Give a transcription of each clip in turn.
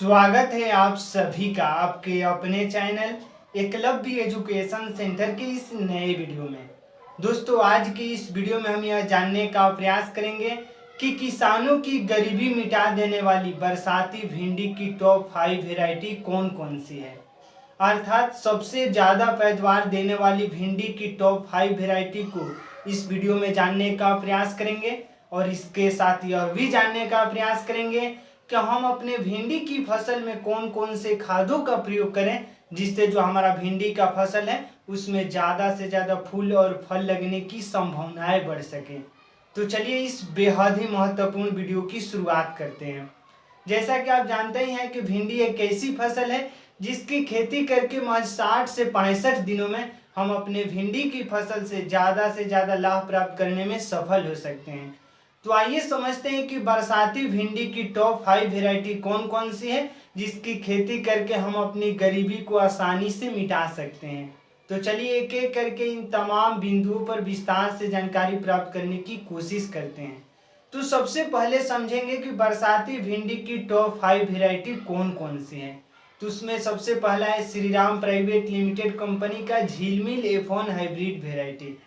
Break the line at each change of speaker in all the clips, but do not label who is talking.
स्वागत है आप सभी का आपके अपने चैनल एकलव्य एजुकेशन सेंटर के इस नए वीडियो में। दोस्तों, आज की इस वीडियो में हम यह जानने का प्रयास करेंगे कि किसानों की गरीबी मिटा देने वाली बरसाती भिंडी की टॉप 5 वैरायटी कौन कौन सी है, अर्थात सबसे ज़्यादा पैदावार देने वाली भिंडी की टॉप 5 वैरायटी को इस वीडियो में जानने का प्रयास करेंगे। और इसके साथ यह भी जानने का प्रयास करेंगे कि हम अपने भिंडी की फसल में कौन कौन से खादों का प्रयोग करें जिससे जो हमारा भिंडी का फसल है उसमें ज़्यादा से ज़्यादा फूल और फल लगने की संभावनाएं बढ़ सके। तो चलिए इस बेहद ही महत्वपूर्ण वीडियो की शुरुआत करते हैं। जैसा कि आप जानते ही हैं कि भिंडी एक ऐसी फसल है जिसकी खेती करके महज 60 से 65 दिनों में हम अपने भिंडी की फसल से ज़्यादा लाभ प्राप्त करने में सफल हो सकते हैं। तो आइए समझते हैं कि बरसाती भिंडी की टॉप 5 वैरायटी कौन कौन सी है जिसकी खेती करके हम अपनी गरीबी को आसानी से मिटा सकते हैं। तो चलिए एक एक करके इन तमाम बिंदुओं पर विस्तार से जानकारी प्राप्त करने की कोशिश करते हैं। तो सबसे पहले समझेंगे कि बरसाती भिंडी की टॉप 5 वैरायटी कौन कौन सी है। तो उसमें सबसे पहला है श्रीराम प्राइवेट लिमिटेड कंपनी का झिलमिल F1 हाइब्रिड वैरायटी।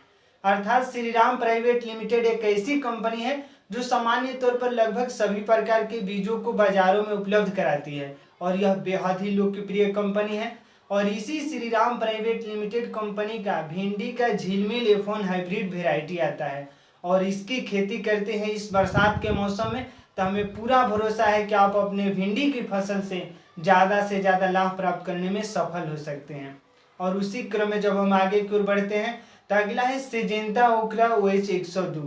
अर्थात श्रीराम प्राइवेट लिमिटेड एक ऐसी कंपनी है जो सामान्य तौर पर लगभग सभी प्रकार के बीजों को बाजारों में उपलब्ध कराती है और यह बेहद ही लोकप्रिय कंपनी है। और इसी श्रीराम प्राइवेट लिमिटेड कंपनी का भिंडी का झिलमिल F1 हाइब्रिड वैरायटी आता है और इसकी खेती करते हैं इस बरसात के मौसम में। तो हमें पूरा भरोसा है कि आप अपने भिंडी की फसल से ज़्यादा लाभ प्राप्त करने में सफल हो सकते हैं। और उसी क्रम में जब हम आगे की ओर बढ़ते हैं तो अगला है सिजेंता ओकरा OH 102,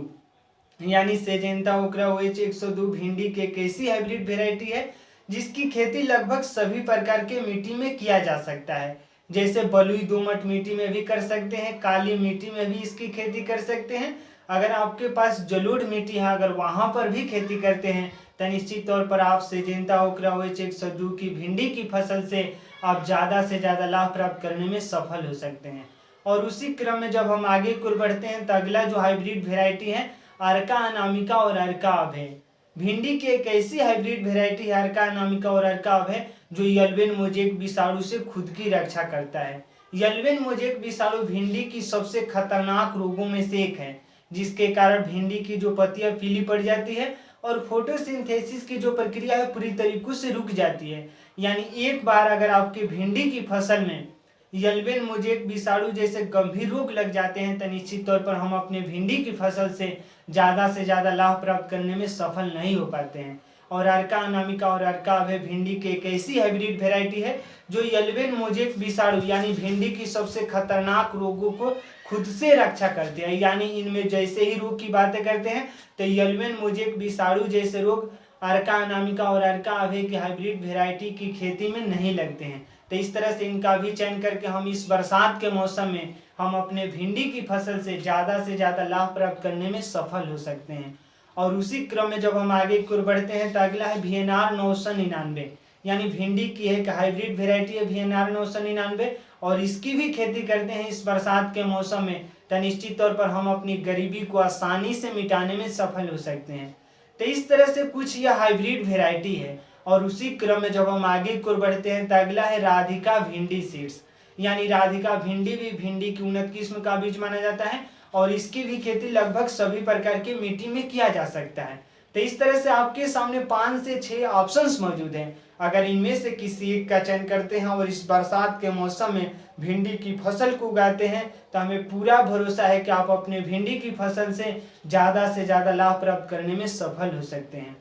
यानी सिजेंता ओकरा OH 102 भिंडी की एक ऐसी हाइब्रिड वेराइटी है जिसकी खेती लगभग सभी प्रकार के मिट्टी में किया जा सकता है। जैसे बलुई दोमट मिट्टी में भी कर सकते हैं, काली मिट्टी में भी इसकी खेती कर सकते हैं। अगर आपके पास जलोढ़ मिट्टी है, अगर वहां पर भी खेती करते हैं तो निश्चित तौर पर आप सिजेंता ओकरा OH 102 की भिंडी की फसल से आप ज़्यादा से ज़्यादा लाभ प्राप्त करने में सफल हो सकते हैं। और उसी क्रम में जब हम आगे की ओर बढ़ते हैं तो अगला जो हाइब्रिड वेराइटी है अर्का अनामिका और अर्का अभय। भिंडी की एक ऐसी हाइब्रिड वेराइटी है अर्का अनामिका और अर्का अभय जो येल्वेन मोज़ेक विषाणु से खुद की रक्षा करता है। येल्वेन मोज़ेक विषाणु भिंडी की सबसे खतरनाक रोगों में से एक है जिसके कारण भिंडी की जो पत्तियां पीली पड़ जाती है और फोटोसिंथेसिस की जो प्रक्रिया है पूरी तरीकों से रुक जाती है। यानी एक बार अगर आपकी भिंडी की फसल में येल्वेन मोज़ेक विषाणु जैसे गंभीर रोग लग जाते हैं तो निश्चित तौर पर हम अपने भिंडी की फसल से ज़्यादा लाभ प्राप्त करने में सफल नहीं हो पाते हैं। और अर्का अनामिका और अर्का अभय भिंडी की एक ऐसी हाइब्रिड वेराइटी है जो येल्वेन मोज़ेक विषाणु यानी भिंडी की सबसे खतरनाक रोगों को खुद से रक्षा करते हैं। यानी इनमें जैसे ही रोग की बातें करते हैं तो येल्वेन मोज़ेक विषाणु जैसे रोग अर्का अनामिका और अर्का अभय की हाइब्रिड वेराइटी की खेती में नहीं लगते हैं। तो इस तरह से इनका भी चयन करके हम इस बरसात के मौसम में हम अपने भिंडी की फसल से ज़्यादा लाभ प्राप्त करने में सफल हो सकते हैं। और उसी क्रम में जब हम आगे की ओर बढ़ते हैं तो अगला है VNR 999, यानी भिंडी की एक हाइब्रिड वेराइटी है VNR 999 और इसकी भी खेती करते हैं इस बरसात के मौसम में। तो निश्चित तौर पर हम अपनी गरीबी को आसानी से मिटाने में सफल हो सकते हैं। तो इस तरह से कुछ यह हाइब्रिड वेराइटी है। और उसी क्रम में जब हम आगे की ओर बढ़ते हैं तो अगला है राधिका भिंडी सीड्स, यानी राधिका भिंडी भी भिंडी की उन्नत किस्म का बीज माना जाता है और इसकी भी खेती लगभग सभी प्रकार की मिट्टी में किया जा सकता है। तो इस तरह से आपके सामने 5 से 6 ऑप्शंस मौजूद हैं। अगर इनमें से किसी एक का चयन करते हैं और इस बरसात के मौसम में भिंडी की फसल को उगाते हैं तो हमें पूरा भरोसा है कि आप अपने भिंडी की फसल से ज़्यादा लाभ प्राप्त करने में सफल हो सकते हैं।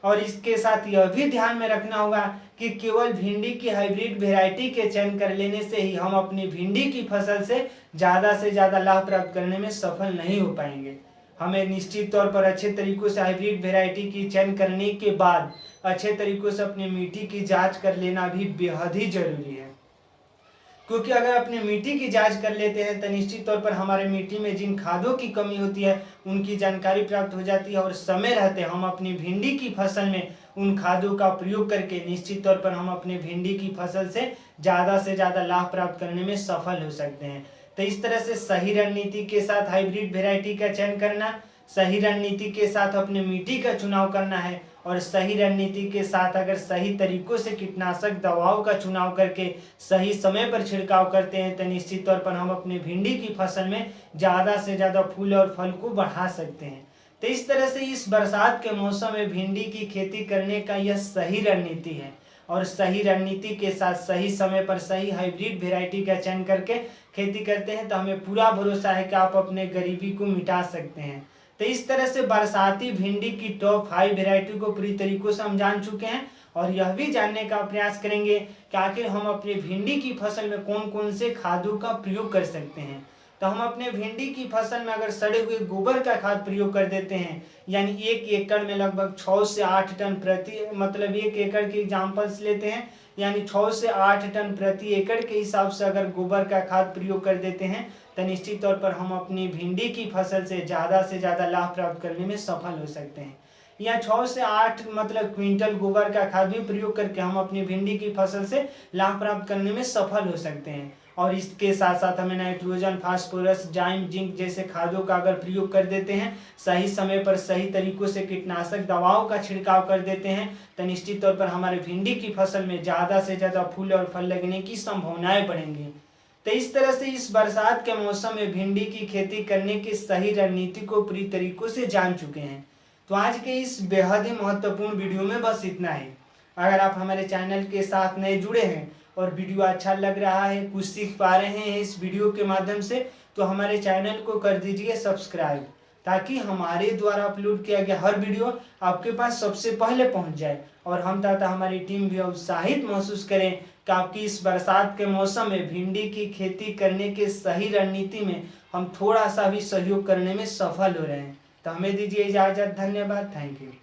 और इसके साथ यह भी ध्यान में रखना होगा कि केवल भिंडी की हाइब्रिड वेराइटी के चयन कर लेने से ही हम अपनी भिंडी की फसल से ज़्यादा लाभ प्राप्त करने में सफल नहीं हो पाएंगे। हमें निश्चित तौर पर अच्छे तरीकों से हाइब्रिड वेराइटी की चयन करने के बाद अच्छे तरीकों से अपनी मिट्टी की जांच कर लेना भी बेहद ही जरूरी है, क्योंकि अगर अपनी मिट्टी की जांच कर लेते हैं तो निश्चित तौर पर हमारे मिट्टी में जिन खादों की कमी होती है उनकी जानकारी प्राप्त हो जाती है और समय रहते हम अपनी भिंडी की फसल में उन खादों का प्रयोग करके निश्चित तौर पर हम अपने भिंडी की फसल से ज़्यादा लाभ प्राप्त करने में सफल हो सकते हैं। तो इस तरह से सही रणनीति के साथ हाइब्रिड वेराइटी का चयन करना, सही रणनीति के साथ अपने मिट्टी का चुनाव करना है और सही रणनीति के साथ अगर सही तरीकों से कीटनाशक दवाओं का चुनाव करके सही समय पर छिड़काव करते हैं तो निश्चित तौर पर हम अपने भिंडी की फसल में ज़्यादा से ज़्यादा फूल और फल को बढ़ा सकते हैं। तो इस तरह से इस बरसात के मौसम में भिंडी की खेती करने का यह सही रणनीति है और सही रणनीति के साथ सही समय पर सही हाइब्रिड वेराइटी का चयन करके खेती करते हैं तो हमें पूरा भरोसा है कि आप अपने गरीबी को मिटा सकते हैं। तो इस तरह से बरसाती भिंडी की टॉप 5 वेराइटी को पूरी तरीकों से हम जान चुके हैं और यह भी जानने का प्रयास करेंगे कि आखिर हम अपनी भिंडी की फसल में कौन कौन से खादों का प्रयोग कर सकते हैं। तो हम अपने भिंडी की फसल में अगर सड़े हुए गोबर का खाद प्रयोग कर देते हैं, यानी 1 एकड़ में लगभग 6 से 8 टन प्रति, मतलब 1 एकड़ के एग्जाम्पल्स लेते हैं, यानी 6 से 8 टन प्रति एकड़ के हिसाब से अगर गोबर का खाद प्रयोग कर देते हैं तो निश्चित तौर पर हम अपनी भिंडी की फसल से ज़्यादा लाभ प्राप्त करने में सफल हो सकते हैं। या 6 से 8 मतलब क्विंटल गोबर का खाद भी प्रयोग करके हम अपनी भिंडी की फसल से लाभ प्राप्त करने में सफल हो सकते हैं। और इसके साथ साथ हमें नाइट्रोजन, फास्फोरस, जाइम, जिंक जैसे खादों का अगर प्रयोग कर देते हैं, सही समय पर सही तरीकों से कीटनाशक दवाओं का छिड़काव कर देते हैं तो निश्चित तौर पर हमारे भिंडी की फसल में ज़्यादा से ज़्यादा फूल और फल लगने की संभावनाएं बढ़ेंगी। तो इस तरह से इस बरसात के मौसम में भिंडी की खेती करने की सही रणनीति को पूरी तरीकों से जान चुके हैं। तो आज के इस बेहद ही महत्वपूर्ण वीडियो में बस इतना ही। अगर आप हमारे चैनल के साथ नए जुड़े हैं और वीडियो अच्छा लग रहा है, कुछ सीख पा रहे हैं इस वीडियो के माध्यम से, तो हमारे चैनल को कर दीजिए सब्सक्राइब ताकि हमारे द्वारा अपलोड किया गया हर वीडियो आपके पास सबसे पहले पहुंच जाए और हम तथा हमारी टीम भी उत्साहित महसूस करें कि आपकी इस बरसात के मौसम में भिंडी की खेती करने के सही रणनीति में हम थोड़ा सा भी सहयोग करने में सफल हो रहे हैं। तो हमें दीजिए इजाज़त। धन्यवाद। Thank you.